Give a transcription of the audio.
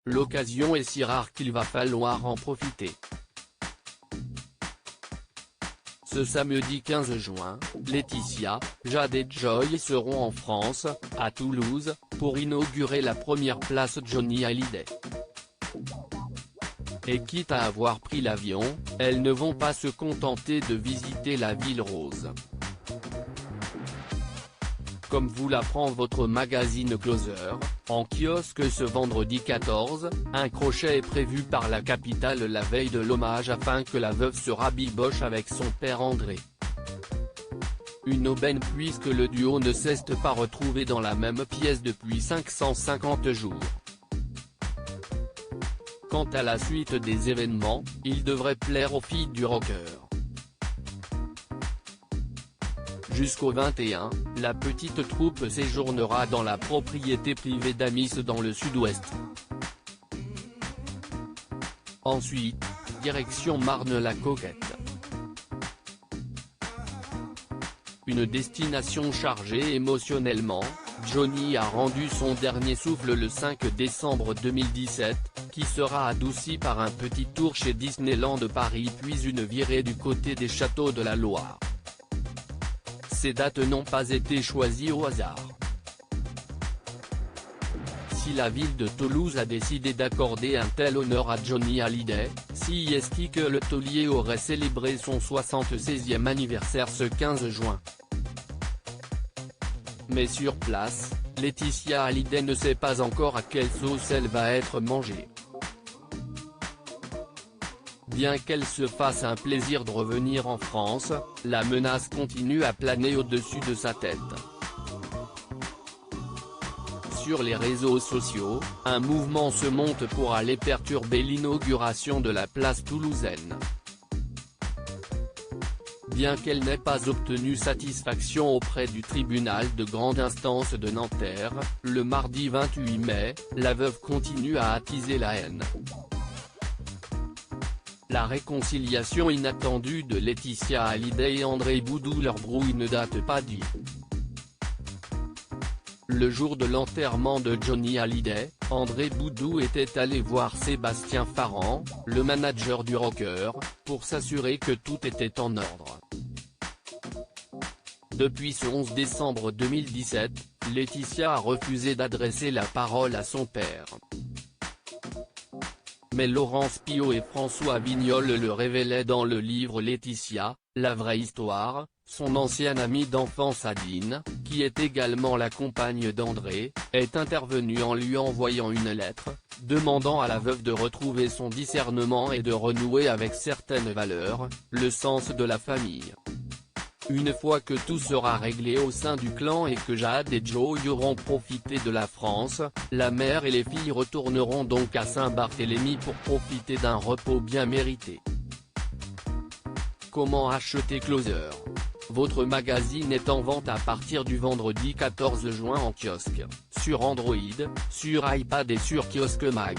l'occasion est si rare qu'il va falloir en profiter. Ce samedi 15 juin, Laetitia, Jade et Joy seront en France, à Toulouse, pour inaugurer la première place Johnny Hallyday. Et quitte à avoir pris l'avion, elles ne vont pas se contenter de visiter la ville rose. Comme vous l'apprend votre magazine Closer, en kiosque ce vendredi 14, un crochet est prévu par la capitale la veille de l'hommage afin que la veuve se rabiboche avec son père André. Une aubaine puisque le duo ne s'est pas retrouvé dans la même pièce depuis 550 jours. Quant à la suite des événements, il devrait plaire aux filles du rocker. Jusqu'au 21, la petite troupe séjournera dans la propriété privée d'Amis dans le sud-ouest. Ensuite, direction Marne-la-Coquette. Une destination chargée émotionnellement, Johnny a rendu son dernier souffle le 5 décembre 2017, qui sera adouci par un petit tour chez Disneyland Paris puis une virée du côté des châteaux de la Loire. Ces dates n'ont pas été choisies au hasard. Si la ville de Toulouse a décidé d'accorder un tel honneur à Johnny Hallyday, si est-il que le taulier aurait célébré son 76e anniversaire ce 15 juin. Mais sur place, Laetitia Hallyday ne sait pas encore à quelle sauce elle va être mangée. Bien qu'elle se fasse un plaisir de revenir en France, la menace continue à planer au-dessus de sa tête. Sur les réseaux sociaux, un mouvement se monte pour aller perturber l'inauguration de la place toulousaine. Bien qu'elle n'ait pas obtenu satisfaction auprès du tribunal de grande instance de Nanterre, le mardi 28 mai, la veuve continue à attiser la haine. La réconciliation inattendue de Laetitia Hallyday et André Boudou leur brouille ne date pas d'hier. Le jour de l'enterrement de Johnny Hallyday, André Boudou était allé voir Sébastien Farran, le manager du rocker, pour s'assurer que tout était en ordre. Depuis ce 11 décembre 2017, Laetitia a refusé d'adresser la parole à son père. Mais Laurence Piot et François Vignol le révélaient dans le livre Laetitia, la vraie histoire. Son ancienne amie d'enfance Adine, qui est également la compagne d'André, est intervenue en lui envoyant une lettre, demandant à la veuve de retrouver son discernement et de renouer avec certaines valeurs, le sens de la famille. Une fois que tout sera réglé au sein du clan et que Jade et Joy auront profité de la France, la mère et les filles retourneront donc à Saint-Barthélemy pour profiter d'un repos bien mérité. Comment acheter Closer? Votre magazine est en vente à partir du vendredi 14 juin en kiosque, sur Android, sur iPad et sur Kiosque Mag.